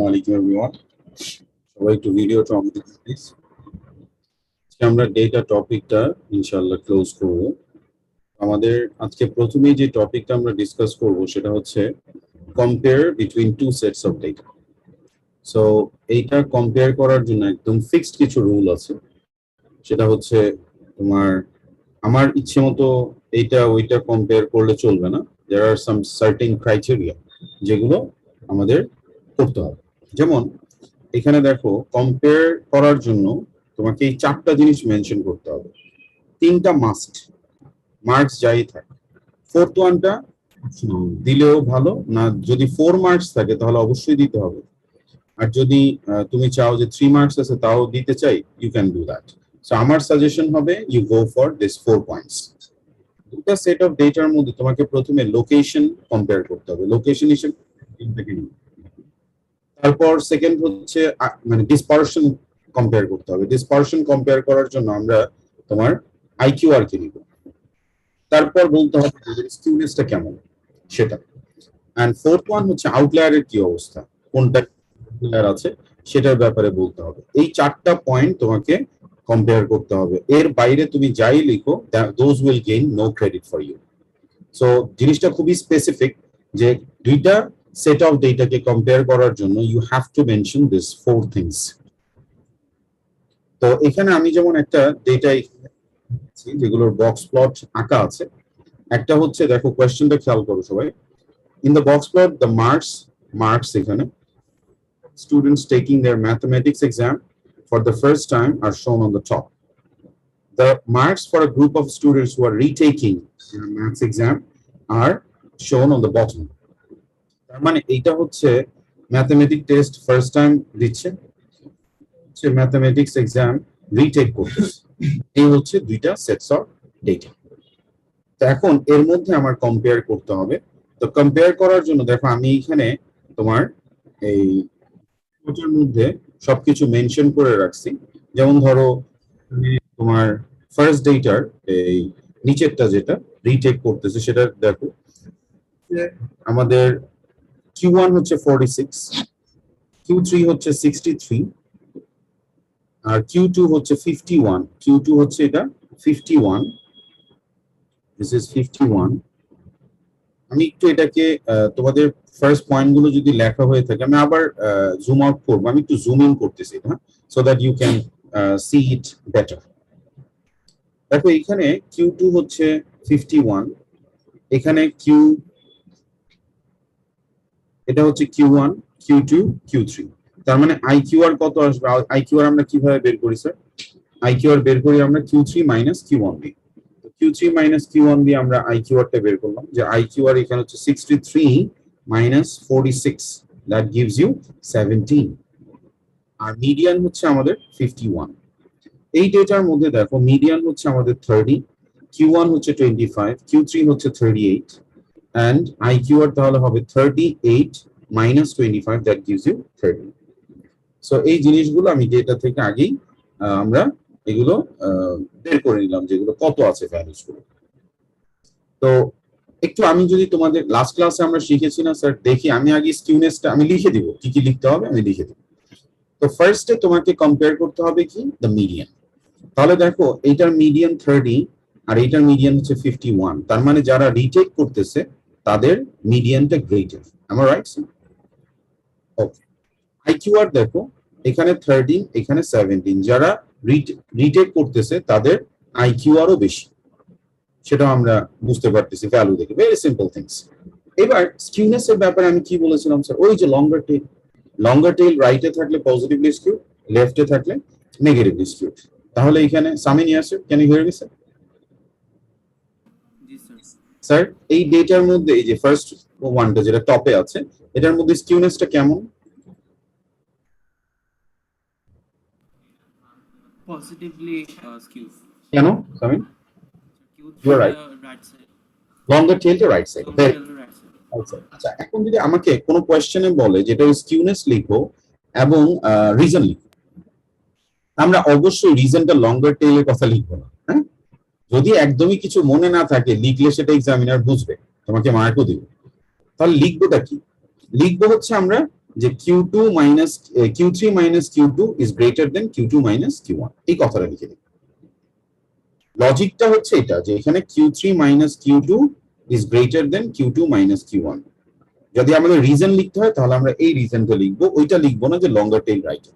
আলাইকুম এভরিওয়ান, সবাই একটু ভিডিওটা অন করুন প্লিজ। আমরা ডেটা টপিকটা ইনশাআল্লাহ ক্লোজ করব। আমাদের আজকে প্রথমেই যে টপিকটা আমরা ডিসকাস করব সেটা হচ্ছে compare between two sets of data. So এইটা কম্পেয়ার করার জন্য একদম ফিক্সড কিছু রুল আছে। সেটা হচ্ছে তোমার আমার ইচ্ছে মতো এইটা ওইটা কম্পেয়ার করলে চলবে না। দেয়ার আর সাম সার্টেন ক্রাইটেরিয়া যেগুলো আমাদের করতে হবে। যেমন এখানে দেখো, কম্পেয়ার করার জন্য তোমাকে এই চারটা জিনিস মেনশন করতে হবে। তিনটা মাস্ট, মার্কস যাই থাকে। ফোর্থ ওয়ানটা দিলেও ভালো না, যদি 4 মার্কস থাকে তাহলে অবশ্যই দিতে হবে। আর যদি তুমি চাও যে 3 মার্কস আছে তাও দিতে চাই, you can do that. So আমার সাজেশন হবে you go for this 4 points. দুটো সেট অফ ডেটার মধ্যে তোমাকে প্রথমে লোকেশন কম্পেয়ার করতে হবে, লোকেশন হিসেবে তিনটাকে নিয়ে। তারপর সেকেন্ড হচ্ছে মানে ডিসপারশন কম্পেয়ার করতে হবে। ডিসপারশন কম্পেয়ার করার জন্য আমরা তোমার আইকিউআর কে নিব। তারপর বলতে হবে স্টিউনেসটা কেমন সেটা। এন্ড ফোর্থ ওয়ান হচ্ছে আউটলায়ারের কি অবস্থা, কোনটা আউটলায়ার আছে সেটার ব্যাপারে বলতে হবে। এই চারটা পয়েন্ট তোমাকে কম্পেয়ার করতে হবে। এর বাইরে তুমি যাই লিখো, those will gain no credit for you. So জিনিসটা খুবই স্পেসিফিক যে দুইটা সেট অফ ডেটাকে কম্পেয়ার করার জন্য you have to mention this 4 things. তো এখানে আমি যেমন একটা ডেটা যেগুলোর বক্স প্লট আঁকা আছে। একটা হচ্ছে দেখো, কোয়েশ্চেনটা খেয়াল করো সবাই। In the box plot the marks এখানে students taking their mathematics exam for the first time are shown on the top. The marks for a group of students who are retaking their maths exam are shown on the bottom. তার মানে এইটা হচ্ছে mathematics test first time দিচ্ছে, হচ্ছে mathematics exam retake করতেছে। এই হচ্ছে দুইটা সেটস অফ ডেটা। তো এখন এর মধ্যে আমার কম্পেয়ার করতে হবে। তো কম্পেয়ার করার জন্য দেখো আমি এখানে তোমার এই ওটার মধ্যে সবকিছু মেনশন করে রাখছি। যেমন ধরো তোমার ফার্স্ট ডেটার এই নিচেরটা যেটা রিটেক করতেছে সেটা দেখো, আমাদের Q1 হচ্ছে 46, Q3 হচ্ছে 63, আর Q2 হচ্ছে 51। Q2 হচ্ছে এটা 51, দিস ইজ 51। আমি একটু এটাকে তোমাদের ফার্স্ট পয়েন্ট গুলো যদি লেখা হয়ে থাকে আমি আবার জুম আউট করবো। আমি একটু জুম ইন করতেছি, হ্যাঁ, so that you can see it better. দেখো এখানে Q2 হচ্ছে 51, এখানে এটা হচ্ছে Q1, Q2, Q3। তার মানে IQR কত আসবে? IQR আমরা কিভাবে বের করি স্যার? IQR বের করি আমরা Q3 মাইনাস Q1 দিয়ে। Q3 মাইনাস Q1 দিয়ে আমরা IQR টা বের করলাম, যে IQR এখানে হচ্ছে 63 মাইনাস 46, দ্যাট গিভস ইউ 17। আর মিডিয়ান হচ্ছে আমাদের 51। এই ডেটার মধ্যে দেখো মিডিয়ান হচ্ছে আমাদের 30, Q1 হচ্ছে 25, Q3 হচ্ছে 38, and IQR তাহলে হবে 38 minus 25, that gives you 30. So এই জিনিসগুলো আমি ডেটা থেকে আগেই আমরা এগুলো বের করে নিলাম, যেগুলো কত আছে ভ্যালুস গুলো। তো একটু আমি যদি তোমাদের লাস্ট ক্লাসে আমরা শিখেছি না স্যার, দেখি আমি আগে স্কিউনেসটা আমি লিখে দিব, কি কি লিখতে হবে আমি লিখে দিব। তো ফার্স্টে তোমাকে কম্পেয়ার করতে হবে কি, দ্য মিডিয়ান। তাহলে দেখো এইটার মিডিয়ান 30 আর এইটার মিডিয়ান হচ্ছে 51। তার মানে যারা রিটেক করতেছে তাদের মিডিয়ানটা গ্রেটার। আমার রাইট? ওকে। IQR দেখো এখানে 13, এখানে 17। যারা রিটেক করতেছে তাদের IQRও বেশি, সেটাও আমরা বুঝতে পারতেছি ভ্যালু দেখে। Very simple things. এবার স্কিউনেস এর ব্যাপারে আমি কি বলেছিলাম স্যার? ওই যে লঙ্গার টেইল রাইটে থাকলে পজিটিভলি স্কিউড, লেফটে থাকলে নেগেটিভলি স্কিউড। তাহলে এখানে Samin Yasir, can you hear me sir? Sir এই ডেটার মধ্যে এই যে ফার্স্ট ওয়ানটা যেটা টপে আছে, এটার মধ্যে স্কিউনেসটা কেমন? Positively skewed. কেন Samin? Skewed you are to right, the right side. Longer tail to right side. Longer tail to right side. আচ্ছা, এখন যদি আমাকে কোনো কোয়েশ্চেনে বলে যেটা স্কিউনেস লিখো এবং রিজন লিখো, আমরা অবশ্যই রিজনটা লঙ্গার টেইলের কথা লিখবো না, হ্যাঁ? যদি একদমই কিছু মনে না থাকে লিখলে সেটা এক্সামিনার বুঝবে, তোমাকে মার্কও দিবে। তাহলে লিখবোটা কি? লিখবো হচ্ছে আমরা যে Q2 minus Q3 minus Q2 is greater than Q2 minus Q1 এই কথাটা লিখে দিই। লজিকটা হচ্ছে এটা যে এখানে Q3 minus Q2 is greater than Q2 minus Q1। যদি আমাদের রিজন লিখতে হয় তাহলে আমরা এই রিজনটা লিখবো, ওইটা লিখবো না যে লঙ্গার টেইল রাইট।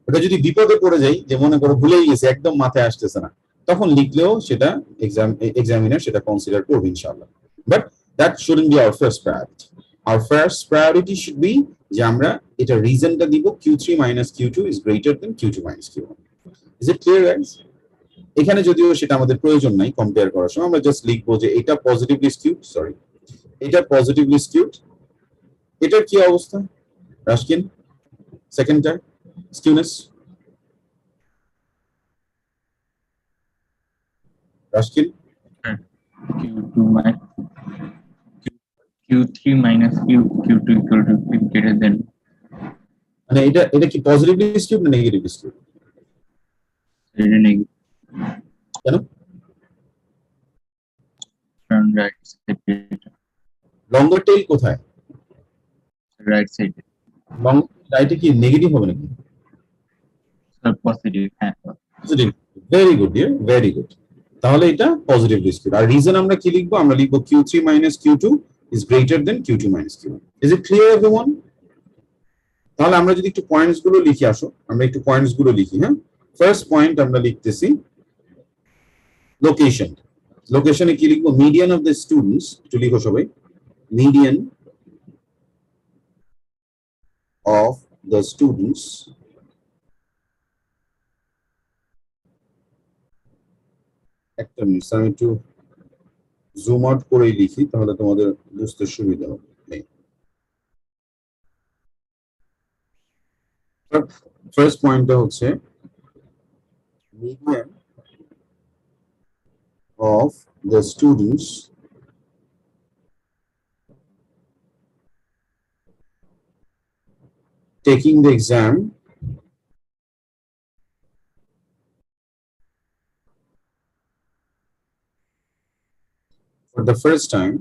ওটা যদি বিপদে পড়ে যাই, যে মনে করো ভুলেই গেছে, একদম মাথায় আসতেছে না, তখন লিখলেও সেটা এক্সামিনার সেটা কনসিডার করবে ইনশাআল্লাহ। But that shouldn't B our first priority. Our first priority should be যে আমরা এটা রিজনটা দিব Q3 minus Q2 is greater than Q2 minus Q1। Is it clear guys? এখানে যদিও সেটা আমাদের প্রয়োজন নাই কম্পেয়ার করার সময়, আমরা জাস্ট লিখবো যে এটা পজিটিভলি স্কিউড, সরি এটা পজিটিভলি স্কিউড। এটার কি অবস্থা রাশকিন? সেকেন্ডটা skewness রাশকিন? Q2 minus Q3 minus Q2 equal to greater than মানে এটা কি পজিটিভলি স্কিউড না নেগেটিভলি স্কিউড? negative কেন? from right side. Longer tail কোথায়? Right side. লং রাইটে কি নেগেটিভ হবে নাকি? So positive. Positive. Very good dear, very good. তাহলে এটা পজিটিভলি স্কিউড। আর রিজন আমরা কি লিখবো? আমরা লিখবো Q3 minus Q2 is greater than Q2 minus Q1। Is it clear everyone? তাহলে আমরা যদি একটু পয়েন্টস গুলো লিখি, আসো আমরা একটু পয়েন্টস গুলো লিখি। হ্যাঁ, ফার্স্ট পয়েন্ট আমরা লিখতেছি লোকেশন। লোকেশনে কি লিখবো? মিডিয়ান অফ দ্য স্টুডেন্টস, একটু লিখো সবাই, মিডিয়ান অফ দ্য স্টুডেন্টস একটা মিনিট, আমি একটু জুম আউট করেই লিখি তাহলে তোমাদের বুঝতে সুবিধা হবে। ফার্স্ট পয়েন্টটা হচ্ছে median of the students taking the exam for the first time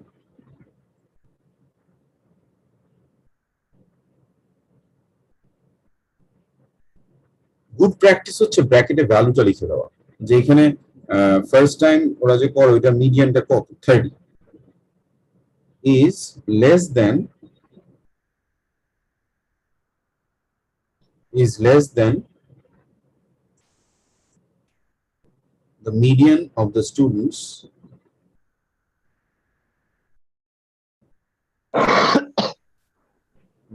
good practice হচ্ছে ব্র্যাকেটে ভ্যালুটা লিখে দেওয়া, যে এখানে ফার্স্ট টাইম ওরা যে করে ওইটা মিডিয়ানটা কত 30 is less than the median of the students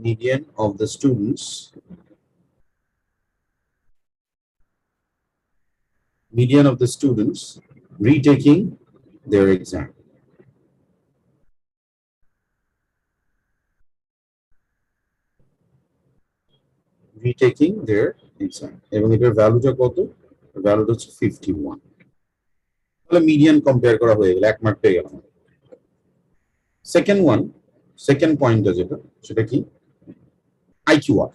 median of the students retaking their exam। retaking their exam এবং এটার ভ্যালুটা কত? ভ্যালুটা হচ্ছে 51। তাহলে মিডিয়ান কম্পেয়ার করা হয়ে গেল, 1 মার্ক পেয়ে গেলাম। সেকেন্ড পয়েন্টটা যেটা, সেটা কি? আইকিউআর।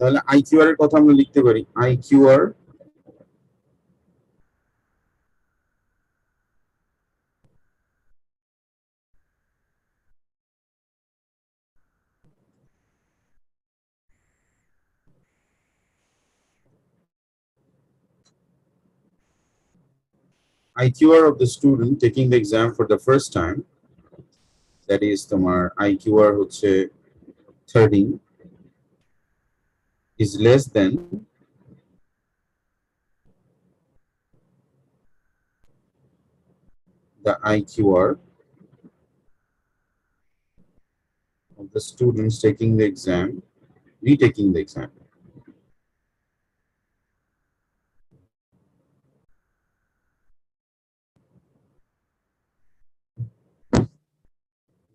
তাহলে আইকিউআর এর কথা আমরা লিখতে পারি আইকিউআর IQR of the student taking the exam for the first time, that is তোমার IQR হচ্ছে 13 is less than the IQR of the students taking the exam, retaking the exam।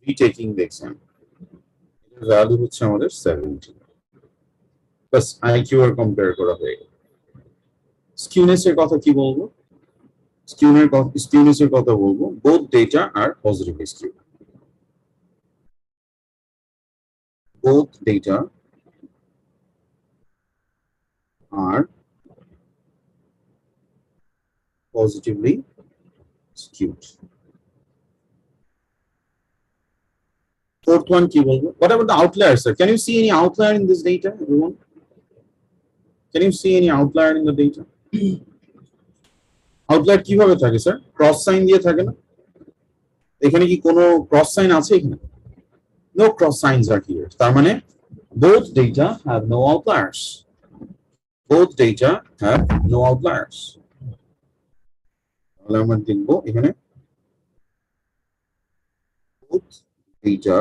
retaking the exam এর value হচ্ছে আমাদের 70। বাস IQR compare করা হয়ে গেল। Skewness এর কথা কি বলবো? স্কিউনেস এর কথা বলবো both data are positively skewed। both data are positively skewed। Fourth one কি বলবো? What about the outliers, sir? Can you see any outlier in this data, everyone? Can you see any outlier in the data? Outlier কিভাবে থাকে sir? Cross sign দিয়ে থাকে না? এখানে কি কোনো ক্রস সাইন আছে এখানে? No cross signs are here. তার মানে both data have no outliers. Both data have no outliers. তাহলে আমরা দেখবো এখানে both data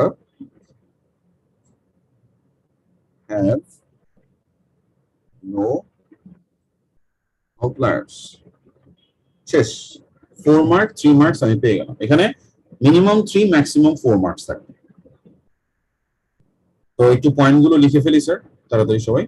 have no outliers. শেষ 4 মার্ক 3 মার্কস আমি পেয়ে গেলাম এখানে মিনিমাম 3 ম্যাক্সিমাম 4 মার্কস থাকে তো একটু পয়েন্টগুলো লিখে ফেলি স্যার তাড়াতাড়ি সবাই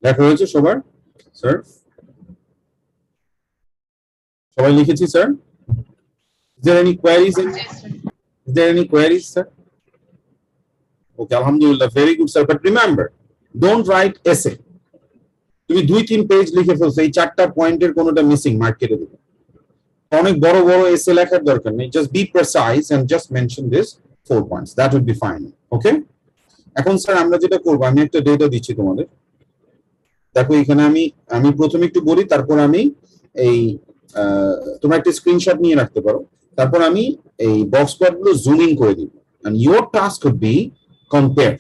লেখা হয়েছে সবার স্যার? সবাই লিখেছি sir? Is there any queries? Is there any queries, sir? Okay, alhamdulillah, very good, sir. But remember, don't write essay. তুমি 2-3 পেজ লিখে ফেলছো, এই 4টা পয়েন্টের কোনোটা মিসিং, মার্ক কেটে দেবে। অনেক বড় বড় এসে লেখার দরকার নেই, just be precise and just mention this 4 points, that will be fine. Okay, এখন স্যার আমরা যেটা করব, আমি একটা ডেটা দিচ্ছি তোমাদের। দেখো এখানে আমি আমি প্রথমে একটু বলি, তারপর আমি এই তোমরা একটা স্ক্রিনশট নিয়ে রাখতে পারো, তারপর আমি এই বক্স প্লট গুলো জুম ইন করে দিব। And your task would be compare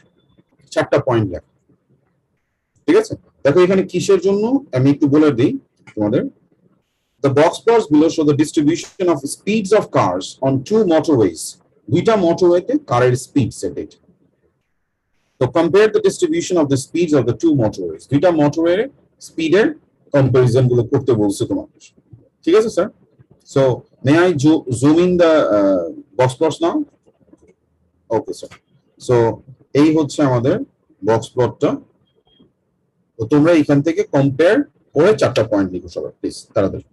4টা পয়েন্ট লেখা। ঠিক আছে, দেখো এখানে কিসের জন্য আমি একটু বলে দিই তোমাদের। The box plots below show the distribution of speeds of cars on 2 motorways. দুইটা মোটরওয়েতে কারের speed set. So compare the distribution of the speeds of the 2 motorways. দুইটা মোটরওয়ে স্পিডের কম্পারিজন গুলো করতে বলছে তোমাদের। ঠিক আছে sir? So may I zoom in the box plots now? Okay sir. So এই হচ্ছে আমাদের বক্স প্লটটা। তো তোমরা এখান থেকে কম্পেয়ার করে 4টা পয়েন্ট লিখো সবাই, প্লিজ তাড়াতাড়ি।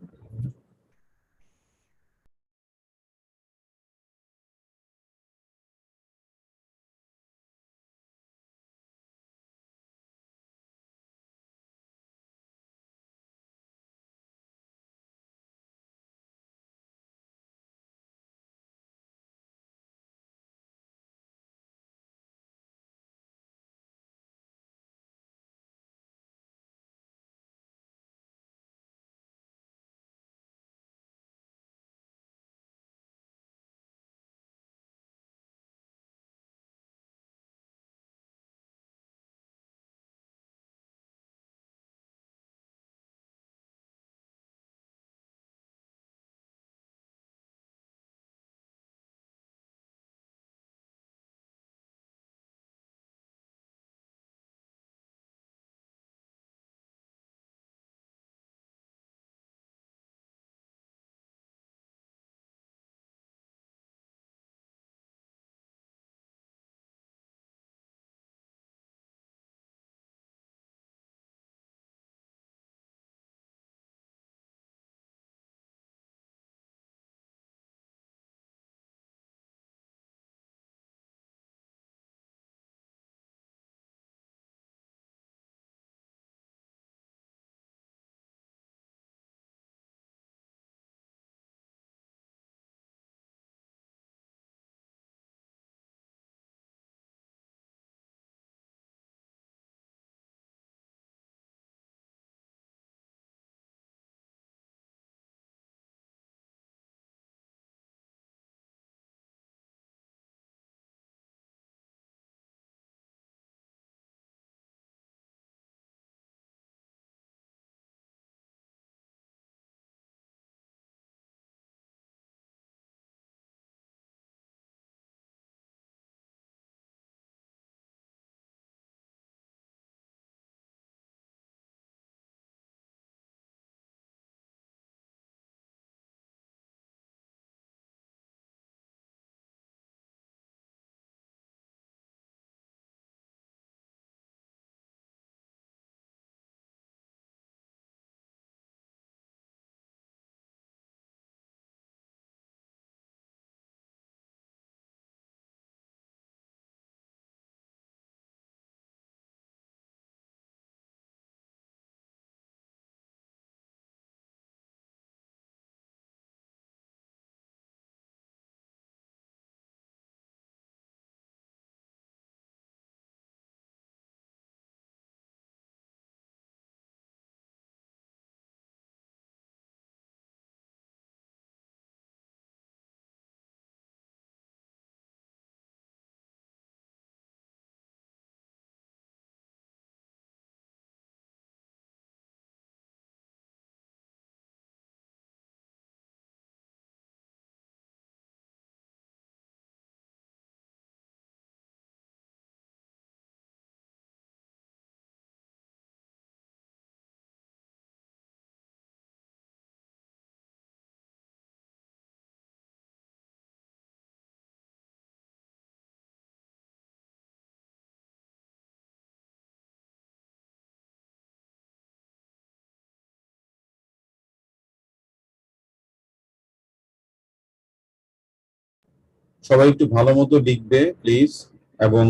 সবাই একটু ভালো মতো লিখবে প্লিজ, এবং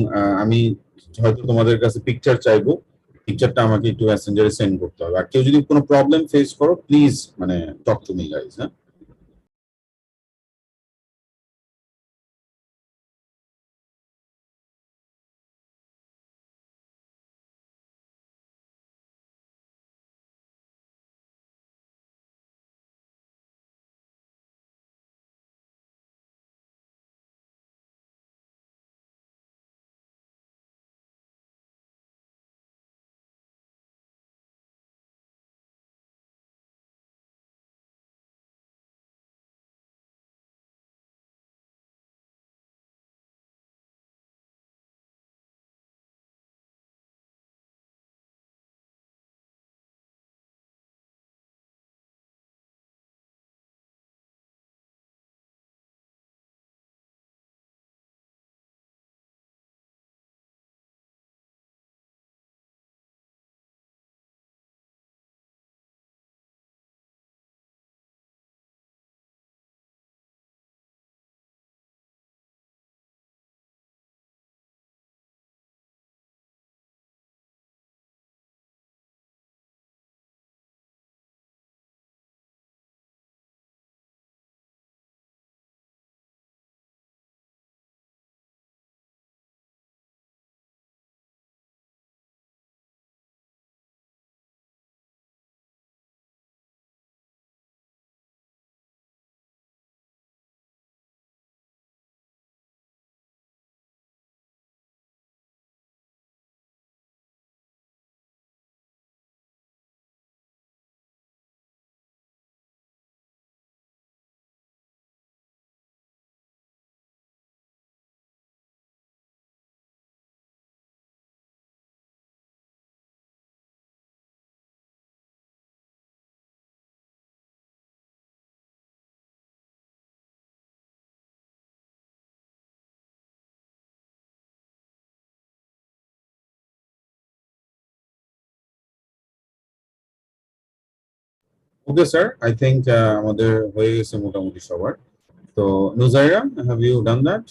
আমি হয়তো তোমাদের কাছে পিকচার চাইবো, পিকচারটা আমাকে একটু মেসেঞ্জারে সেন্ড করতে হবে। আর কেউ যদি কোনো প্রবলেম ফেস করো প্লিজ মানে টক টু মি গাইজ। হ্যাঁ, ওকে স্যার, আই থিঙ্ক আমাদের হয়ে গেছে মোটামুটি সবার। তো Nujaira, have you done that?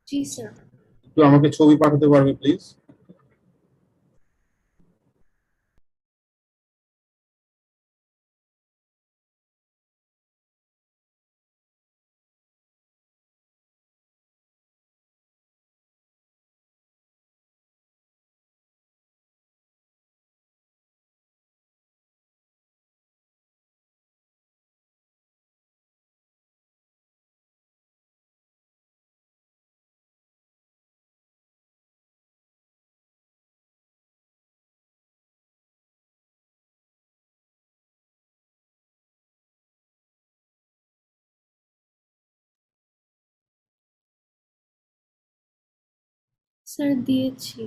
জি স্যার। একটু আমাকে ছবি পাঠাতে পারবে প্লিজ? স্যার দিয়েছি।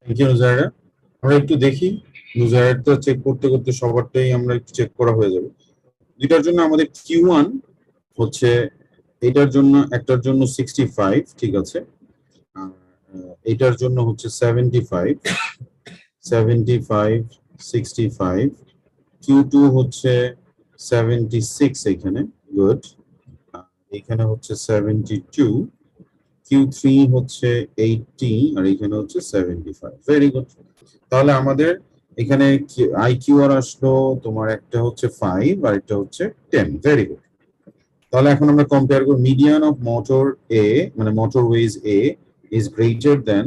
Thank you Nujaira. আমরা একটু দেখি, নুজাইরাটা চেক করতে করতে সবারটাই আমরা একটু চেক করা হয়ে যাবে। দুইটার জন্য আমাদের Q1 হচ্ছে, এটার জন্য একটার জন্য 65, ঠিক আছে, আর এটার জন্য হচ্ছে 75, 65 Q2 হচ্ছে 76, এখানে গুড, এখানে হচ্ছে 72, Q3 হচ্ছে 80, আর এখানে হচ্ছে 75। Very good. তাহলে আমাদের এখানে আইকিউআর আসলো তোমার একটা হচ্ছে 5 আর একটা হচ্ছে 10। Very good. তাহলে এখন আমরা কম্পেয়ার করব মিডিয়ান অফ মোটর এ মানে motorways A is greater than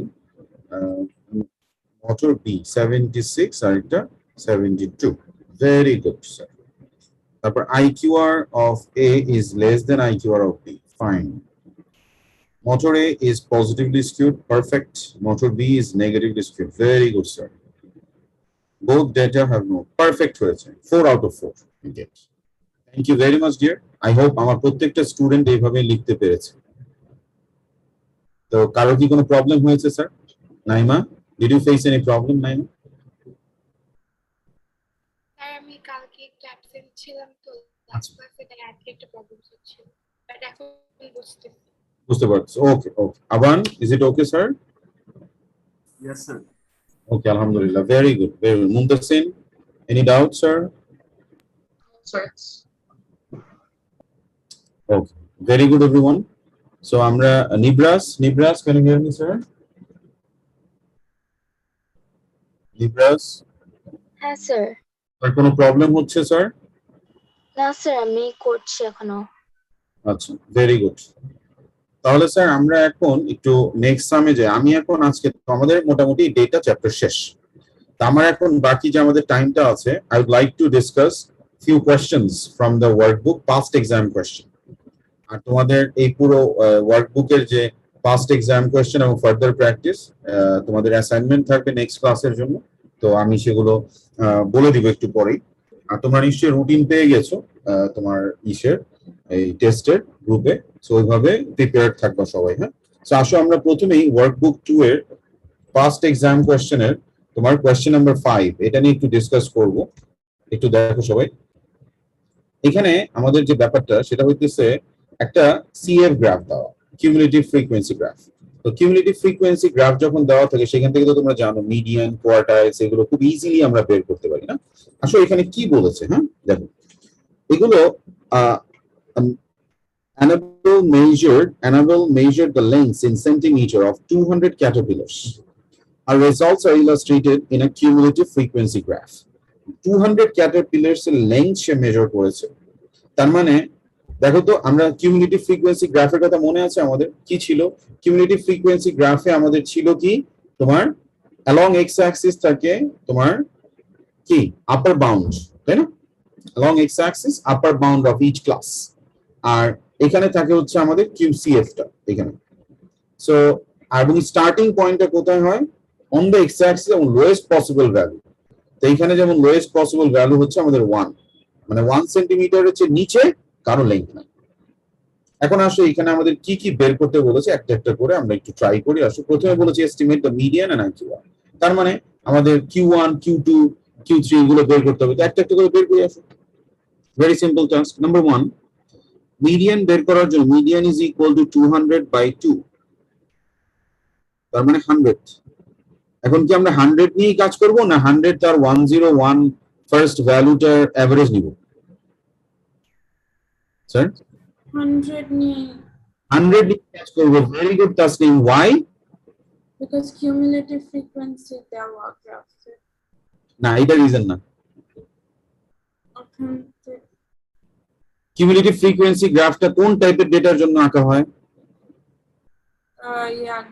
motor B 76 আর একটা 72। Very good sir. তারপর IQR of A is less than IQR of B. Fine. Motor A is positively skewed. Perfect. Motor B is negatively skewed. Very good, sir. Both data have no perfect হয়েছে 4 out of 4. Okay. Thank you very much, dear. I hope আমার প্রত্যেকটা student এইভাবে লিখতে পেরেছে। তো কারো কি কোনো প্রবলেম হয়েছে sir? Naima, did you face any problem, Naima? Sir আমি কালকে একটু অ্যাবসেন্ট ছিলাম তো লাস্ট ক্লাসে তাই আজকে একটা প্রবলেম হচ্ছিল বাট এখন বুঝতে পারছি। ওকে ওকে। আবান, is it okay, sir? Yes, sir. Okay, alhamdulillah. Very good. Very good. Muntasin, any doubt, sir? Sir. Okay. Very good, everyone. So আমরা Nibras, can you hear me, sir? Nibras, হ্যাঁ sir. আর কোনো problem হচ্ছে sir? না sir আমি করছি এখনো। আচ্ছা, very good. তাহলে স্যার আমরা এখন একটু নেক্সট সামে যাই। আমি এখন আজকে তো আমাদের মোটামুটি ডেটা চ্যাপ্টার শেষ। তো আমার এখন বাকি যে আমাদের টাইমটা আছে, I would like to discuss few questions from the workbook, past exam question. আর তোমাদের এই পুরো ওয়ার্কবুকের যে পাস্ট এক্সাম কোয়েশ্চেন এবং ফার্দার প্র্যাকটিস তোমাদের অ্যাসাইনমেন্ট থাকবে নেক্সট ক্লাসের জন্য। তো আমি সেগুলো বলে দিব একটু পরেই। আর তোমরা নিশ্চয়ই রুটিন পেয়ে গেছো তোমার এই টেস্টের গ্রুপে। সো ওইভাবে প্রিপেয়ার্ড থাকবা সবাই। হ্যাঁ, সো আসো আমরা প্রথমেই ওয়ার্কবুক 2 এর পাস্ট এক্সাম কোয়েশ্চেনের তোমার কোয়েশ্চেন নাম্বার 5 এটা নিয়ে একটু ডিসকাস করব। একটু দেখো সবাই। এখানে আমাদের যে ব্যাপারটা সেটা হইতেছে একটা সিএফ গ্রাফ দেওয়া, কিউমুলেটিভ ফ্রিকোয়েন্সি গ্রাফ। তো কিউমুলেটিভ ফ্রিকোয়েন্সি গ্রাফ যখন দেওয়া থাকে সেখান থেকে তো তোমরা জানো মিডিয়ান, কোয়ার্টাইলস এগুলো খুব ইজিলি আমরা বের করতে পারি না। আসলে এখানে কি বলেছে, হ্যাঁ দেখো এগুলো Annabelle measured the lengths in centimeter of 200 caterpillars. Our results are illustrated in a cumulative frequency graph. 200 caterpillars এর লেন্থ সে মেজার করেছে। তার মানে দেখো তো আমরা কিউমুলেটিভ ফ্রিকোয়েন্সি গ্রাফের কথা মনে আছে আমাদের কি ছিল? কিউমুলেটিভ ফ্রিকোয়েন্সি গ্রাফে আমাদের ছিল কি তোমার along x axis থাকে তোমার কি আপার বাউন্ড, তাই না? along x axis upper bound of each class, আর এখানে থাকে হচ্ছে আমাদের QCF টা এখানে। সো এবং স্টার্টিং পয়েন্টটা কোথায় হয়? অন দ্য x axis এবং লোয়েস্ট পসিবল ভ্যালু। তো এখানে যেমন লোয়েস্ট পসিবল ভ্যালু হচ্ছে আমাদের 1, মানে 1 সেন্টিমিটার হচ্ছে নিচে কারো লেন্থ নাই। এখন আসো এখানে আমাদের কি কি বের করতে বলেছে একটা একটা করে আমরা একটু ট্রাই করি। আসো প্রথমে বলেছে এস্টিমেট দ্য মিডিয়ান এন্ড আইকিউআর। তার মানে আমাদের Q1, Q2, Q3 এগুলো বের করতে হবে। তো একটা একটা করে বের করে আসো। Very simple task. Number 1, median বের করার জন্য মিডিয়ান ইজ ইকুয়াল টু 200/2, তার মানে 100। এখন কি আমরা 100 নিয়ে কাজ করব না 100 তার 101 ফার্স্ট ভ্যালুটার এভারেজ নিব? স্যার 100 নিয়ে 100 নিয়ে কাজ করব। Very good Tasnim. Why? because cumulative frequency দেওয়া গ্রাফে না এটা রিজন না। ওখান থেকে কিউমুলেটিভ ফ্রিকোয়েন্সি গ্রাফটা কোন টাইপের ডেটার জন্য আঁকা হয়?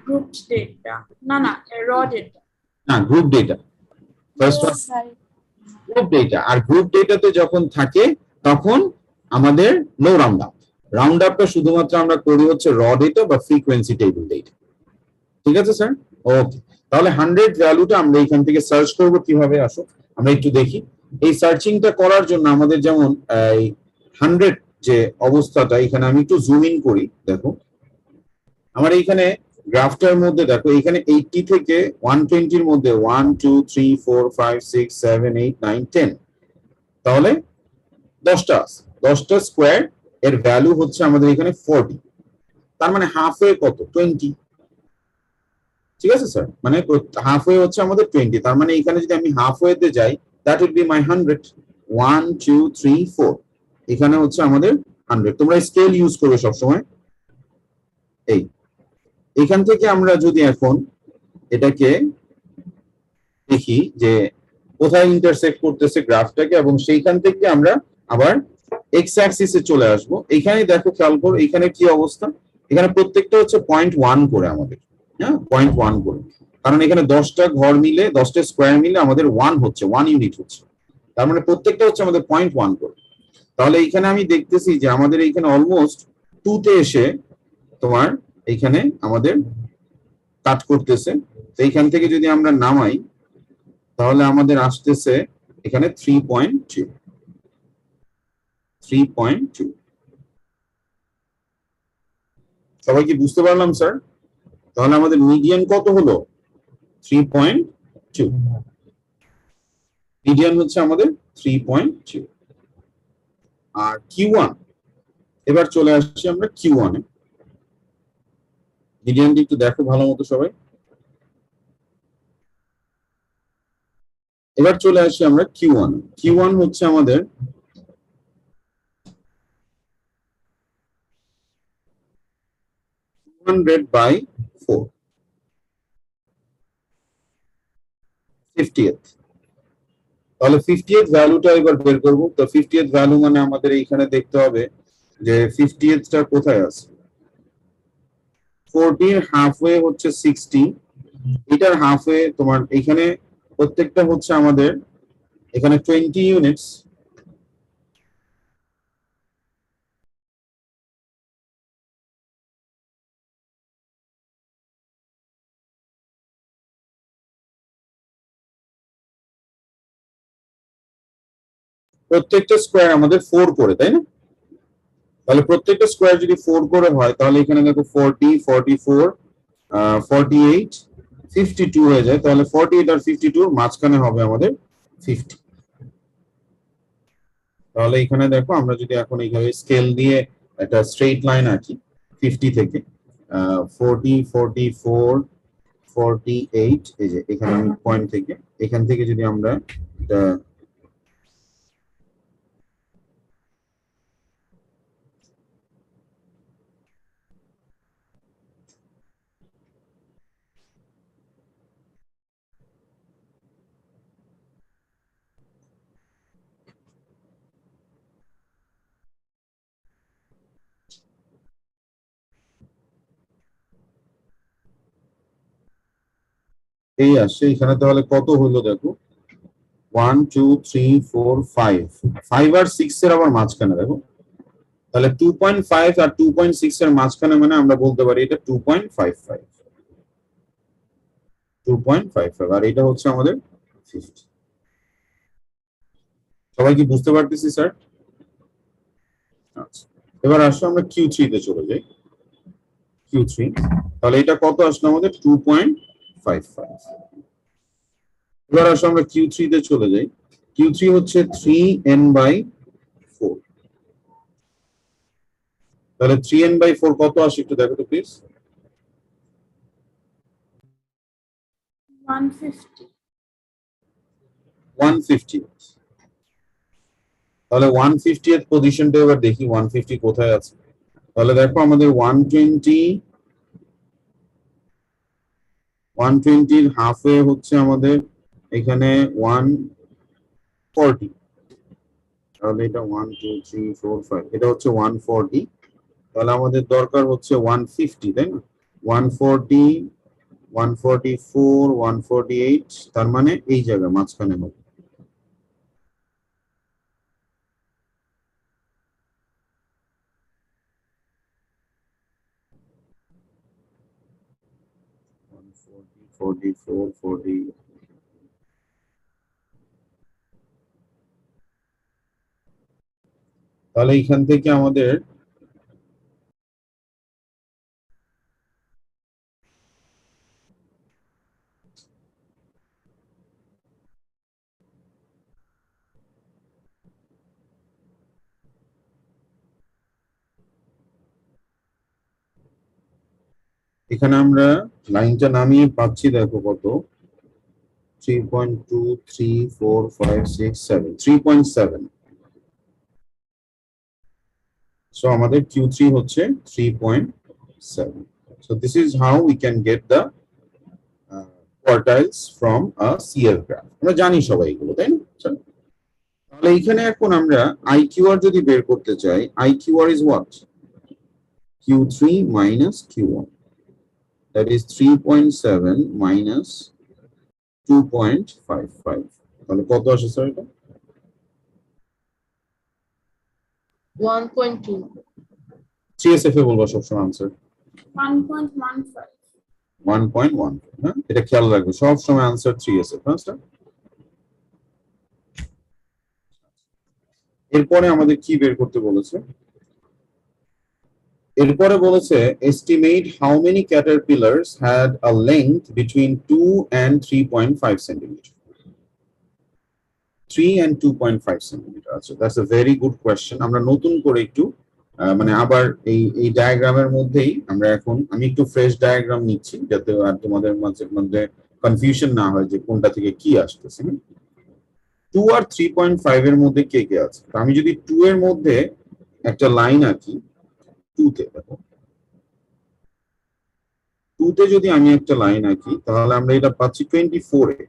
গ্রুপ ডেটা না র ডেটা না, group data. First one group data. আর গ্রুপ ডেটাতে যখন থাকে তখন আমাদের নো রাউন্ড আপ। রাউন্ড আপটা শুধুমাত্র আমরা করি হচ্ছে র ডেটা বা ফ্রিকোয়েন্সি টেবিল ডেটা। ঠিক আছে স্যার? ওকে। তাহলে 100 ভ্যালুটা আমরা এখান থেকে সার্চ করব কিভাবে? আসো আমরা একটু দেখি। এই সার্চিংটা করার জন্য আমাদের যেমন এই 100 যে অবস্থাটা এখানে আমি একটু জুম ইন করি। দেখো আমার এইখানে গ্রাফটার মধ্যে দেখো এখানে 80 থেকে 120 এর মধ্যে 1 2 3 4 5 6 7 8 9 10, তাহলে 10টা স্কোয়ার এর ভ্যালু হচ্ছে আমাদের এখানে 40। তার মানে হাফ ওয়ে কত? 20। ঠিক আছে স্যার? মানে হাফ ওয়ে হচ্ছে আমাদের 20। তার মানে এখানে যদি আমি হাফ ওয়েতে যাই দ্যাট উইল বি মাই 100। 1 2 3 4 এখানে হচ্ছে আমাদের 100। তোমরা স্কেল ইউজ করবে সবসময়। এই এখান থেকে আমরা যদি এখন এটাকে দেখি যে কোথায় ইন্টারসেক্ট করতেছে গ্রাফটাকে, এবং সেইখান থেকে আমরা আবার এক্স অ্যাক্সিসে চলে আসব। এখানে দেখো খেয়াল করো এখানে কি অবস্থা, এখানে প্রত্যেকটা হচ্ছে 0.1 করে আমাদের, হ্যাঁ 0.1 করে, কারণ এখানে 10টা ঘর মিলে 10টা স্কোয়ার মিলে আমাদের 1 হচ্ছে, 1 ইউনিট হচ্ছে, তার মানে প্রত্যেকটা হচ্ছে আমাদের 0.1 করে। তাহলে এখানে আমি দেখতেছি যে আমাদের এইখানে অলমোস্ট 2 তে এসে তোমার এইখানে আমাদের কাট করতেছে। তো এইখান থেকে যদি আমরা নামাই তাহলে আমাদের আসতেছে এখানে 3.2। সবাই কি বুঝতে পারলাম স্যার? তাহলে আমাদের মিডিয়ান কত হলো? 3.2। মিডিয়ান হচ্ছে আমাদের 3.2। আর Q1, এবার চলে আসছি আমরা Q1 এ। মিডিয়ানটি একটু দেখো ভালো মতো সবাই। এবার চলে আসি আমরা Q1। Q1 হচ্ছে আমাদের 200/4, 50th। তাহলে 50th ভ্যালুটা এবার বের করব। তো 50th ভ্যালু মানে আমাদের এইখানে দেখতে হবে যে 50th টা কোথায় আছে। 40 হাফওয়ে হচ্ছে 60, এটার হাফওয়ে তোমার এখানে প্রত্যেকটা হচ্ছে আমাদের এখানে 20 ইউনিটস। প্রত্যেকটা স্কোয়ার আমাদের 4 করে, তাই না? তাহলে প্রত্যেকটা স্কোয়ার যদি 4 করে হয় তাহলে এখানে দেখো 40, 44, 48, 52 হয়ে যায়। তাহলে 48 আর 52 মাঝখানে হবে আমাদের 50। তাহলে এখানে দেখো আমরা যদি এখন এইভাবে স্কেল দিয়ে একটা স্ট্রেইট লাইন আঁকি 50 থেকে 40, 44, 48, এই যে এখানে আমি পয়েন্ট থেকে এখান থেকে যদি আমরা এটা এই আসছে এখানে, তাহলে কত হলো দেখো 1 2 3 4 5, 5 আর 6 এর আবার মাঝখানে দেখো, তাহলে 2.5 আর 2.6 এর মাঝখানে মানে আমরা বলতে পারি এটা 2.55, 2.55, আর এটা হচ্ছে আমাদের 50। সবাই কি বুঝতে পারতেছি স্যার? আচ্ছা, এবার আসো আমরা Q3 তে চলে যাই। Q3, তাহলে এটা কত আসলো আমাদের 2.55। এবার আসো আমরা Q3 তে চলে যাই। Q3 হচ্ছে 3n/4। তাহলে 3n/4 কত আসে একটু দেখো তো প্লিজ। 150. 150। তাহলে 150th পজিশনটা এবার দেখি 150 কোথায় আছে। তাহলে দেখো আমাদের 120 হাফে হচ্ছে আমাদের এখানে 140। তাহলে এটা 1 2 3 4 5, এটা হচ্ছে 140। তাহলে আমাদের দরকার হচ্ছে 150, তাই না? 140, 144, 148, তার মানে এই জায়গা মাঝখানে হবে। তাহলে এখান থেকে আমাদের এখানে আমরা লাইনটা নামিয়ে পাচ্ছি দেখো কত 3.2 3 4 5 6 7, 3.7। So আমাদের Q3 হচ্ছে 3.7. So this is how we can get the quartiles from a CF graph. আমরা জানি সবাই এগুলো, তাই না? তাহলে এখানে এখন আমরা আইকিউআর যদি বের করতে চাই, IQR is what? Q3 minus Q1. That is 3.7 minus 2.55. তাহলে কত আসে স্যার এটা? 1.2. CSF এ বলবো সবসময় আনসার 1.15. 1.1, হ্যাঁ এটা খেয়াল রাখবে সব সময় আনসার 3SF, হ্যাঁ স্যার। এরপরে আমাদের কি বের করতে বলেছে? এরপরে বলেছে estimate how many caterpillars had a length between 2 and 3.5 centimeter. 3 and 2.5 centimeter. আচ্ছা, that's a very good question. আমরা নতুন করে একটু মানে আবার এই ডায়াগ্রামের মধ্যেই আমরা এখন আমি একটু ফ্রেশ ডায়াগ্রাম নিচ্ছি যাতে আর তোমাদের মধ্যে কনফিউশন না হয় যে কোনটা থেকে কি আসতেছে। 2 আর 3.5 এর মধ্যে কে কে আছে? আমি যদি 2 এর মধ্যে একটা লাইন আঁকি, 2 তে দেখো 2 তে যদি আমি একটা লাইন আঁকি তাহলে আমরা এটা পাচ্ছি 24 এ।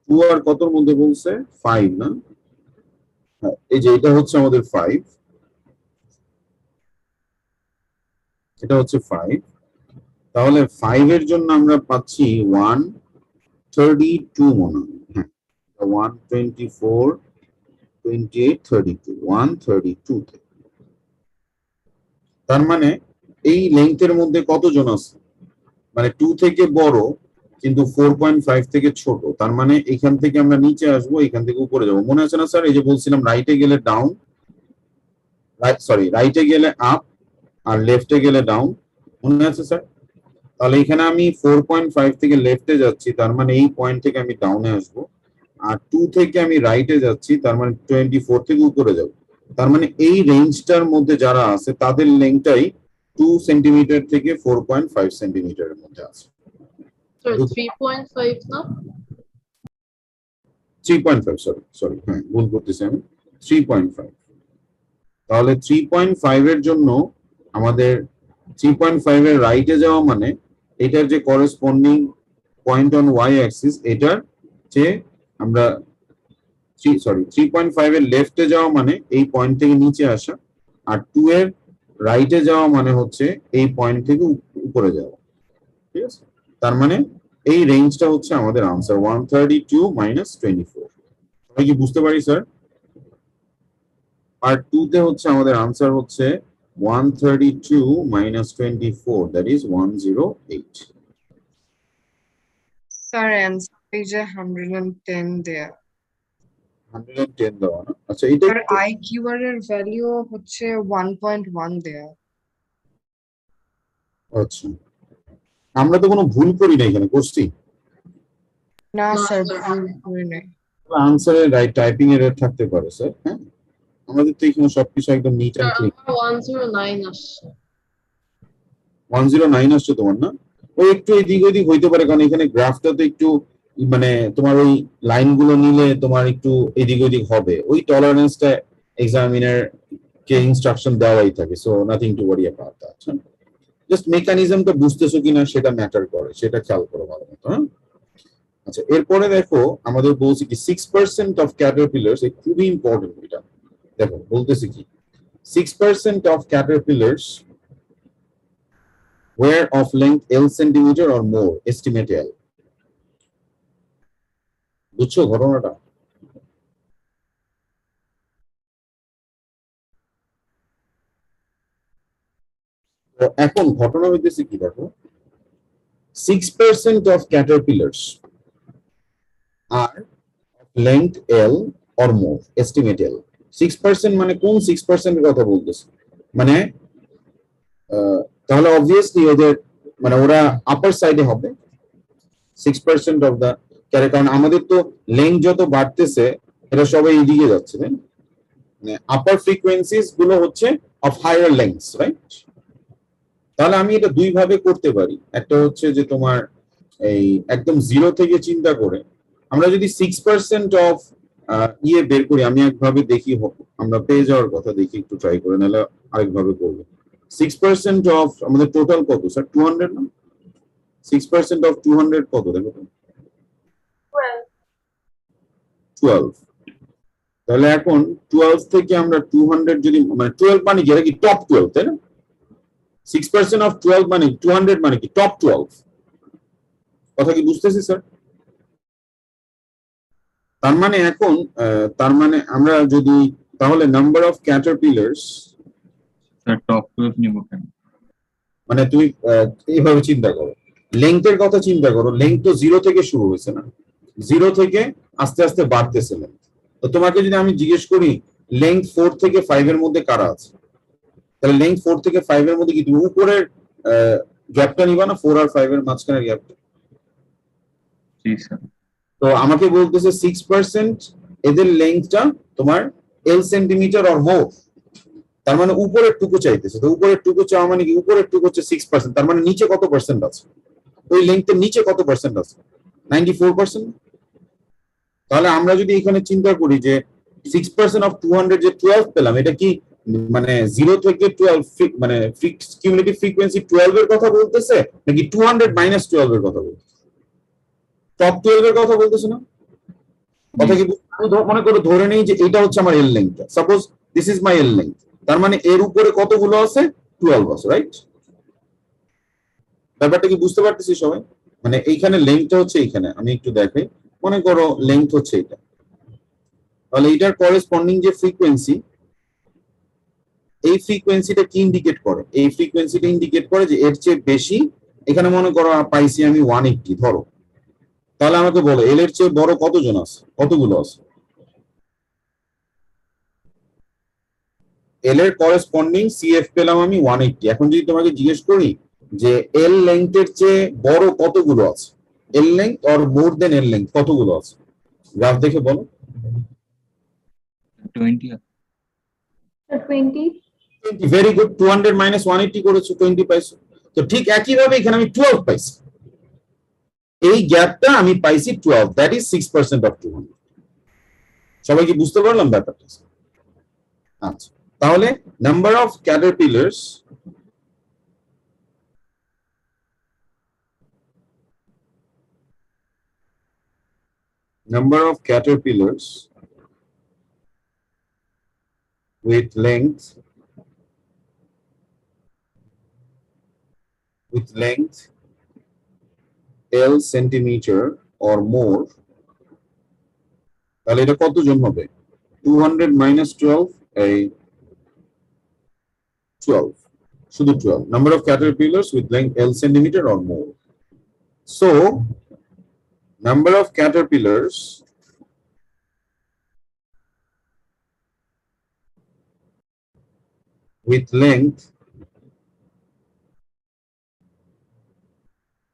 2 আর কতর মধ্যে বলছে? 5 না? হ্যাঁ, এই যে এটা হচ্ছে আমাদের 5, এটা হচ্ছে 5। তাহলে 5 এর জন্য আমরা পাচ্ছি 132 মনে হয়। হ্যাঁ, 124, 28, 32, 132 তে। তার মানে এই লেংথের মধ্যে কতজন আছে? মানে 2 থেকে বড় কিন্তু 4.5 থেকে ছোট। তার মানে এখান থেকে আমরা নিচে আসবো, এখান থেকে উপরে যাব। মনে আছে না স্যার? এই যে বলছিলাম রাইটে গেলে ডাউন, রাইটে গেলে আপ আর লেফটে গেলে ডাউন, মনে আছে স্যার? তাহলে এখানে আমি 4.5 থেকে লেফটে যাচ্ছি, তার মানে এই পয়েন্ট থেকে আমি ডাউনে আসবো। আর 2 থেকে আমি রাইটে যাচ্ছি, তার মানে 24 থেকে উপরে যাব। তার মানে এই রেঞ্জটার মধ্যে যারা আছে তাদের লেংথটাই 2 সেন্টিমিটার থেকে 4.5 সেন্টিমিটারের মধ্যে আছে। So 3.5 না? 3.5, সরি হ্যাঁ ভুল করতেছি আমি, 3.5। তাহলে 3.5 এর জন্য আমাদের 3.5 এর রাইটে যাওয়া মানে এটার যে corresponding point on Y axis, এটার যে আমরা 3.5 এর লেফটে যাওয়া মানে এই পয়েন্ট থেকে নিচে আসা, আর 2 এর রাইটে যাওয়া মানে হচ্ছে এই পয়েন্ট থেকে উপরে যাওয়া। ঠিক আছে? তার মানে এই রেঞ্জটা হচ্ছে আমাদের আনসার 132 minus 24। সবাই কি বুঝতে পারি স্যার? পার্ট 2 তে হচ্ছে আমাদের আনসার হচ্ছে 132 minus 24, that is 108। Sir, answer page 110 there. 110 দেওয়া না? আচ্ছা এটা Sir, IQR এর ভ্যালু হচ্ছে 1.1 there. আচ্ছা, আমরা তো কোনো ভুল করি না এখানে, করছি? না না, স্যার, sir. ভুল করে নাই। আনসারে রাইট টাইপিং এরর থাকতে পারে স্যার। হ্যাঁ, আমাদের তো এখানে সবকিছু একদম নিট এন্ড ক্লিন। 109 আসছে। 109 আসছে তোমার না? ওই একটু এদিক ওদিক হইতে পারে, কারণ এখানে গ্রাফটা তো একটু মানে তোমার ওই লাইনগুলো নিলে তোমার একটু এদিক ওদিক হবে। ওই টলারেন্সটা এক্সামিনার কে ইনস্ট্রাকশন দেওয়াই থাকে, so nothing to worry about that. Just মেকানিজমটা বুঝতেছো কিনা সেটা ম্যাটার করে, সেটা খেয়াল করো ভালো মতো। হ্যাঁ, আচ্ছা এরপরে দেখো আমাদের বলছি কি 6% অফ ক্যাটারপিলার্স, খুবই ইম্পর্টেন্ট এটা। দেখো বলতেছি কি 6% of ক্যাটারপিলার্স were of length L centimeter or more, estimate L। বুঝছো ঘটনাটা? তো এখন ঘটনা হইতেছে কি দেখো, 6% of caterpillars are of length L or more, estimate L। 6% মানে কোন 6% এর কথা বলতেছে? মানে তাহলে অবভিয়াসলি ওদের মানে ওরা আপার সাইডে হবে 6% অফ দা ক্যারেক্টার, কারণ আমাদের তো লেন্থ যত বাড়তেছে এটা সবাই এদিকে যাচ্ছে, তাই না? মানে আপার ফ্রিকোয়েন্সিস গুলো হচ্ছে অফ হায়ার লেন্থস, রাইট? তাহলে আমি এটা দুই ভাবে করতে পারি। একটা হচ্ছে যে তোমার এই একদম 0 থেকে চিন্তা করে আমরা যদি 6% অফ ইয়ে বের করি, আমি একভাবে দেখি আমরা পেয়ে যাওয়ার কথা, দেখি একটু ট্রাই করে, নাহলে আরেকভাবে করবো। 6% অফ আমাদের টোটাল কত স্যার? 200 না? 6% of 200 কত দেখো তো? 12. 12। তাহলে এখন 12 থেকে আমরা 200 যদি মানে 12 মানে কি, এটা কি টপ 12 তাই না? 6% of 12 মানে 200 মানে কি টপ 12। কথা কি বুঝতেছি স্যার? তার মানে এখন তার মানে আমরা যদি তাহলে নাম্বার অফ ক্যাটারপিলার্স, স্যার টপ 12 নিব কেন? মানে তুমি এইভাবে চিন্তা করো, লেংথের কথা চিন্তা করো, লেংথ তো 0 থেকে শুরু হয়েছে না, 0 থেকে আস্তে আস্তে বাড়তেছে লেংথ। তো তোমাকে যদি আমি জিজ্ঞেস করি লেংথ 4 থেকে 5 এর মধ্যে কারা আছে, তাহলে লেংথ 4 থেকে 5 এর মধ্যে কি তুমি উপরের গ্যাপটা নিবা না 4 আর 5 এর মাঝখানের গ্যাপটা? জি স্যার। তো আমাকে বলতেছে 6% এদের লেংথটা তোমার এল সেন্টিমিটার অর মোর, তার মানে উপরের টুকু চাইতেছে। তো উপরের টুকু চাওয়া মানে কি, উপরের টুকু হচ্ছে 6%, তার মানে নিচে কত পার্সেন্ট আছে, ওই লেংথের নিচে কত পার্সেন্ট আছে? 94%। তাহলে আমরা যদি এখানে চিন্তা করি যে 6% অফ 200 যে 12 পেলাম, এটা কি মানে 0 থেকে 12 মানে কিউমুলেটিভ ফ্রিকোয়েন্সি 12 এর কথা বলতেছে নাকি 200 মাইনাস 12 এর কথা বলতেছে? টপ 12 এর কথা বলতেছে না? কথা কি আমি মনে করো ধরে নেই যে এটা হচ্ছে আমার L length, suppose this is my L length, তার মানে এর উপরে কতগুলো আছে? 12 আছে, রাইট? ব্যাপারটা কি বুঝতে পারতেছি সবাই? মানে এইখানে লেংথটা হচ্ছে এইখানে, আমি একটু দেখাই, মনে করো লেংথ হচ্ছে এটা, তাহলে এটার করেসপন্ডিং যে ফ্রিকোয়েন্সি, এই ফ্রিকোয়েন্সিটা কি ইন্ডিকেট করে? এই ফ্রিকোয়েন্সিটা ইন্ডিকেট করে যে এর চেয়ে বেশি, এখানে মনে করো পাইছি আমি 180 ধরো, তাহলে আমাকে বলো এল এর চেয়ে বড় কতজন আছে, কতগুলো আছে? এল এর করেসপন্ডিং সিএফ পেলাম আমি 180। এখন যদি তোমাকে জিজ্ঞেস করি যে এল লেংথের চেয়ে বড় কতগুলো আছে, L length or more than L length কতগুলো আছে, গ্রাফ দেখে বলো। 20 20. ভেরি গুড, 200 মাইনাস 180 করেছো, 20 পাইছো। তো ঠিক একইভাবে এখানে আমি 12 পাইছি, এই গ্যাপটা আমি পাইছি 12, দ্যাট ইজ 6% অফ 200। সবাই কি বুঝতে পারলাম ব্যাপারটা? আচ্ছা, তাহলে number of caterpillars with length L centimeter or more, তাহলে এটা কতজন হবে? 200 minus 12, এই 12, শুধু 12 number of caterpillars with length L centimeter or more. So number of caterpillars with length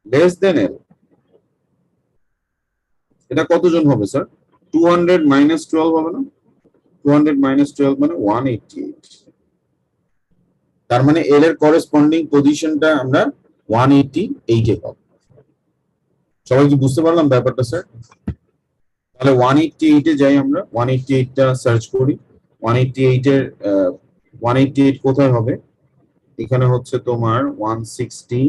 less than L, এটা কতজন হবে স্যার? 200 minus 12 হবে না? 200 minus 12 মানে 188, তার মানে এল এর করেসপন্ডিং পজিশনটা আমরা 188 এ পাবো। সবাই কি বুঝতে পারলাম ব্যাপারটা স্যার? তাহলে 188 এ যাই, আমরা 188টা সার্চ করি। 188 এর 188 কোথায় হবে? এখানে হচ্ছে তোমার 160,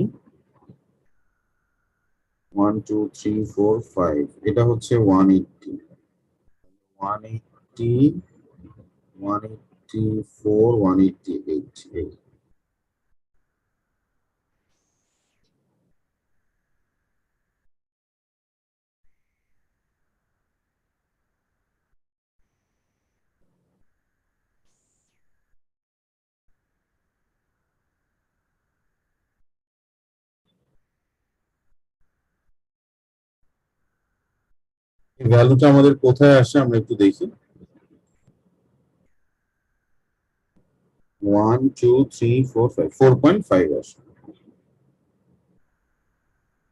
1 2 3 4 5, এটা হচ্ছে 180, 180 184 188। ভ্যালুটা আমাদের কোথায় আসে আমরা একটু দেখি। 1 2 3 4 5, 4.5 আসে।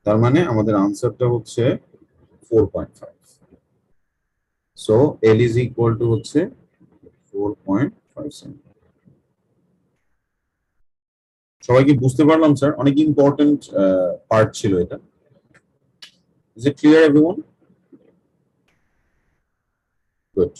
তার মানে আমাদের আনসারটা হচ্ছে 4.5। So L is equal to হচ্ছে 4.5 সেমি। সবাই কি বুঝতে পারলাম স্যার? অনেক ইম্পর্টেন্ট পার্ট ছিল এটা। Is it clear everyone? Good.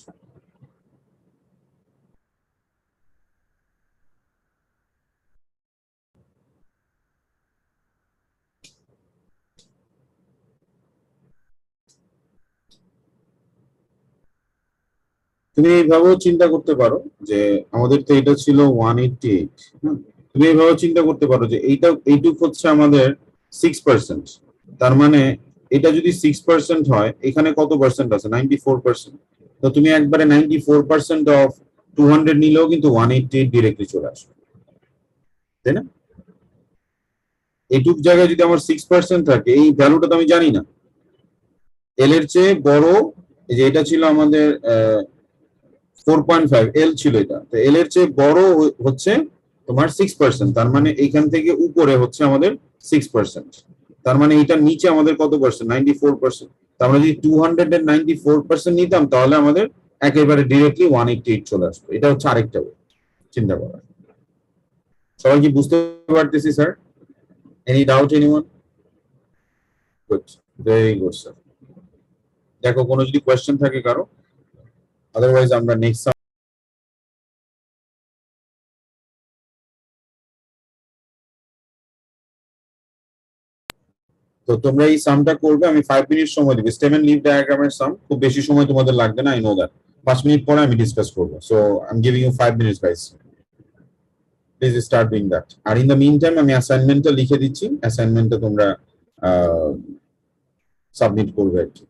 তুমি এইভাবেও চিন্তা করতে পারো যে আমাদের তো এটা ছিল 188, হ্যাঁ, তুমি এইভাবেও চিন্তা করতে পারো যে এইটুক হচ্ছে আমাদের 6%। তার মানে এটা যদি 6% হয়, এখানে কত পার্সেন্ট আছে? 94%। তো তুমি একবারে 94% অফ 200 নিলেও কিন্তু 188 ডিরেক্টলি চলে আসবে, তাই না? এইটুক জায়গায় যদি আমার 6% থাকে, এই ভ্যালুটা তো আমি জানি না, এল এর চেয়ে বড়, এই যে এটা ছিল আমাদের 4.5, এল ছিল এটা, তো এল এর চেয়ে বড় হচ্ছে তোমার 6%। তার মানে এইখান থেকে উপরে হচ্ছে আমাদের 6%। তার মানে এটার নিচে আমাদের কত পার্সেন্ট? 94%। তার মানে যদি 294% নিতাম, তাহলে আমাদের একেবারে ডিরেক্টলি 188 চলে আসবে। এটা হচ্ছে আরেকটা way চিন্তা করা। সবাই কি বুঝতে পারতেছি sir? Any doubt anyone? Good, very good sir. দেখো কোনো যদি কোয়েশ্চেন থাকে কারো, আদারওয়াইজ আমরা নেক্সট। তো তোমরা এই সামটা করবে, আমি 5 মিনিট সময় দিব। স্টেম এন্ড লিভ ডায়াগ্রামের সাম খুব বেশি সময় তোমাদের লাগবে না, আই নো দ্যাট। 5 মিনিট পরে আমি ডিসকাস করবো। So I am giving you 5 minutes guys, please start doing that. আর ইন দ্য মিন টাইম আমি অ্যাসাইনমেন্টটা লিখে দিচ্ছি, অ্যাসাইনমেন্টটা তোমরা সাবমিট করবে আর কি।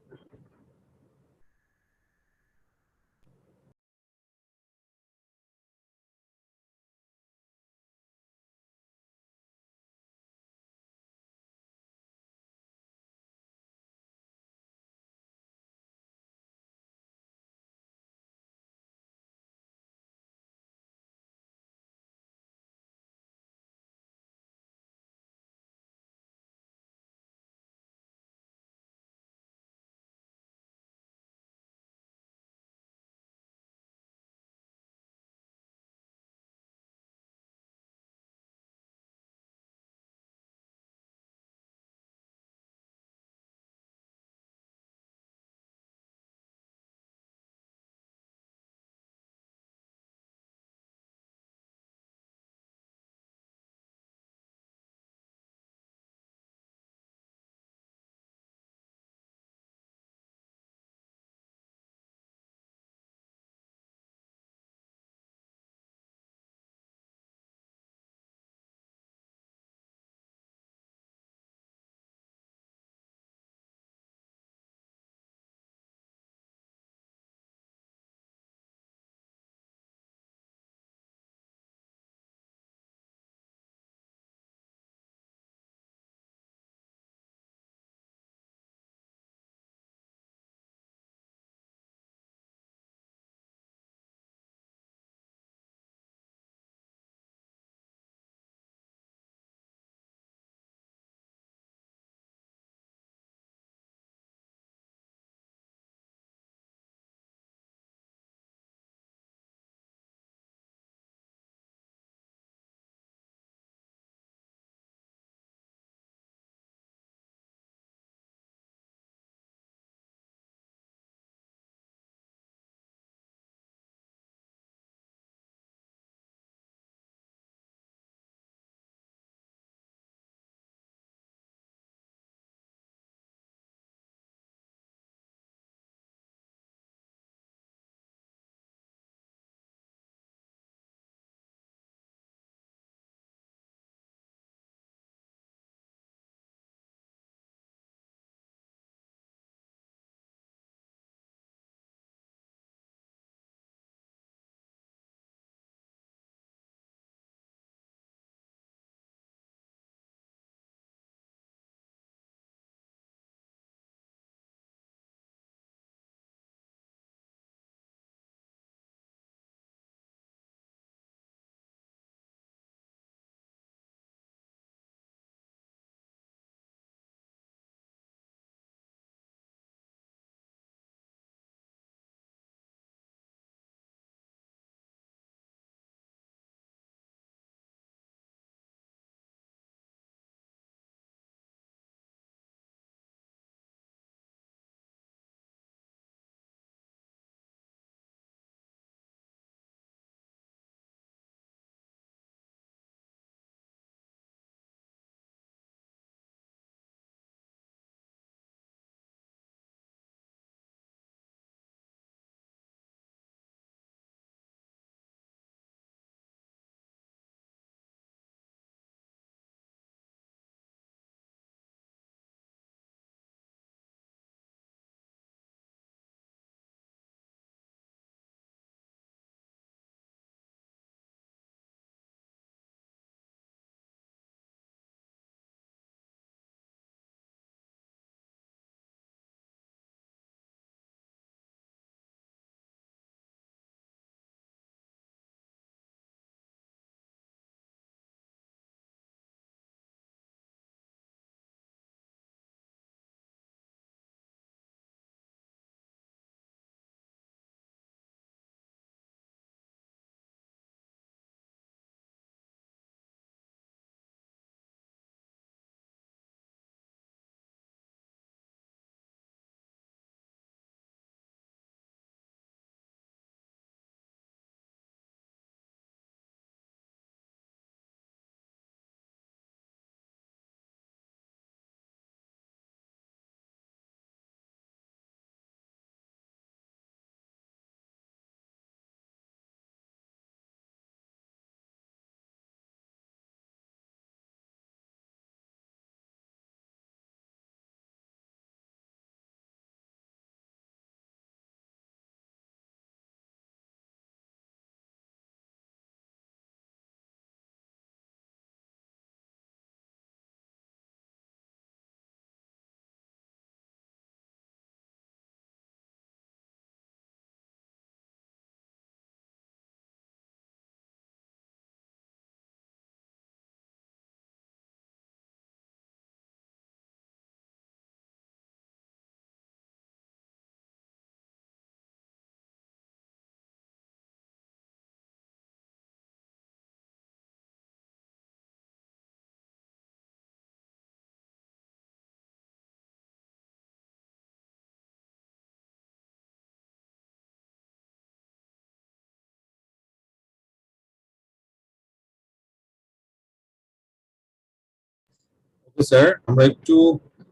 স্যার আমরা একটু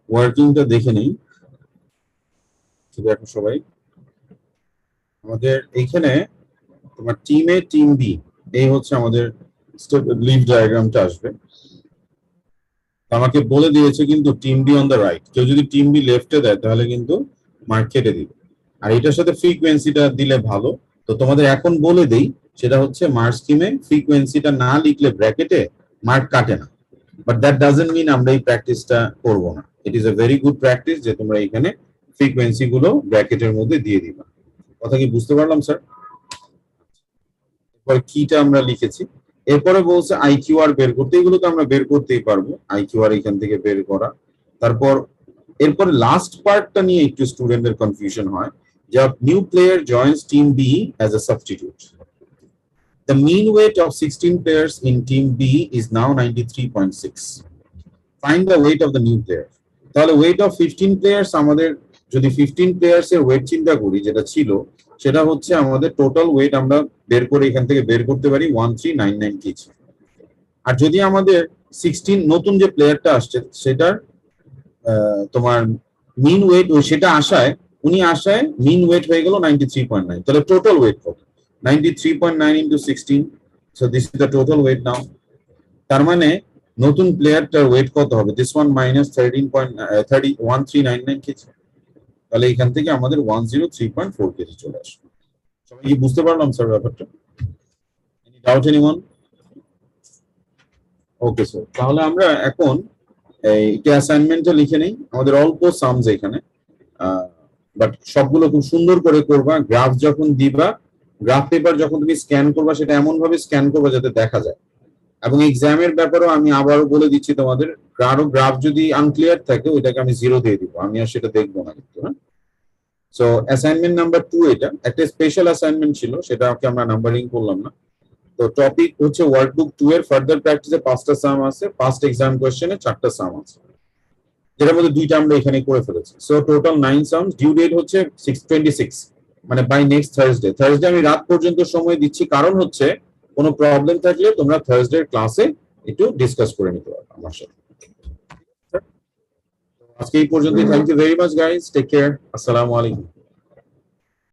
ওয়ার্কিংটা দেখে নিই। দেখো সবাই, আমাদের এইখানে তোমার টিম এ টিম বি এই হচ্ছে আমাদের লিভ ডায়াগ্রামটা আসবে। আমাকে বলে দিয়েছে কিন্তু team B on the right, কেউ যদি টিম বি লেফটে দেয় তাহলে কিন্তু মার্ক কেটে দিবে। আর এটার সাথে ফ্রিকোয়েন্সিটা দিলে ভালো। তো তোমাদের এখন বলে দেই, সেটা হচ্ছে মার্ক স্কিমে ফ্রিকোয়েন্সিটা না লিখলে ব্র্যাকেটে মার্ক কাটে না। বাট দ্যাট ডাজন্ট মিন আমরা এই প্র্যাকটিসটা করব না। It is a very good practice যে তোমরা এখানে ফ্রিকোয়েন্সি গুলো ব্র্যাকেটের মধ্যে দিয়ে দিবা। কথা কি বুঝতে পারলাম স্যার? এরপর কিটা আমরা লিখেছি, এরপরে বলছে আইকিউআর বের করতে, এগুলো তো আমরা বের করতেই পারবো, আইকিউআর এখান থেকে বের করা। তারপর এরপর লাস্ট পার্টটা নিয়ে একটু স্টুডেন্টদের কনফিউশন হয়, যে new player joins team B as a substitute. The mean weight of 16 players in team B is now 93.6. Find the weight of the new player. তাহলে weight of 15 players, আমাদের যদি 15 players এর weight চিন্তা করি, যেটা ছিল সেটা হচ্ছে আমাদের টোটাল ওয়েট আমরা বের করে এখান থেকে বের করতে পারি 1399 কেজি। আর যদি আমাদের 16 নতুন যে প্লেয়ারটা আসছে সেটার তোমার মিন ওয়েট, সেটা আসায় উনি আসায় মিন ওয়েট হয়ে গেল 93.9। তাহলে টোটাল ওয়েট কত? 93.9 into 16, so this is the total weight now. তার মানে নতুন প্লেয়ারটার ওয়েট কত হবে? This one minus 13.1399 KG. তাহলে এখান থেকে আমাদের 103.4 কেজি চলে আসবে। সবাই কি বুঝতে পারলাম স্যার ব্যাপারটা? Any doubt anyone? Okay sir, তাহলে আমরা এখন এইটা অ্যাসাইনমেন্টটা লিখে নেই। আমাদের অল্প সামস এখানে, বাট সবগুলো খুব সুন্দর করে করবা। গ্রাফ যখন দিবা, গ্রাফ পেপার যখন তুমি স্ক্যান করবা, সেটা এমন ভাবে স্ক্যান করবা যাতে দেখা যায়। এবং এক্সামের ব্যাপারেও আমি আবারও বলে দিচ্ছি তোমাদের, কারো গ্রাফ যদি আনক্লিয়ার থাকে ওইটাকে আমি 0 দিয়ে দিব, আমি আর সেটা দেখবো না কিন্তু। হ্যাঁ, সো অ্যাসাইনমেন্ট নাম্বার 2 এটা একটা স্পেশাল অ্যাসাইনমেন্ট ছিল, সেটাকে আমরা নাম্বারিং করলাম না। তো টপিক হচ্ছে ওয়ার্কবুক 2 এর ফার্দার প্র্যাকটিসে 5টা সাম আছে, ফার্স্ট এক্সাম কোশ্চেনে 4টা সাম আছে, যেটার মধ্যে 2টা আমরা এখানে করে ফেলেছি। So total 9 sums. Due date হচ্ছে 6/26, মানে বাই নেক্সট থার্সডে আমি রাত পর্যন্ত সময় দিচ্ছি, কারণ হচ্ছে কোনো প্রবলেম থাকলে তোমরা থার্সডে ক্লাসে একটু ডিসকাস করে নিতে পারো আমার সাথে। আজকে এই পর্যন্তই। Thank you very much guys, take care, আসসালামু আলাইকুম।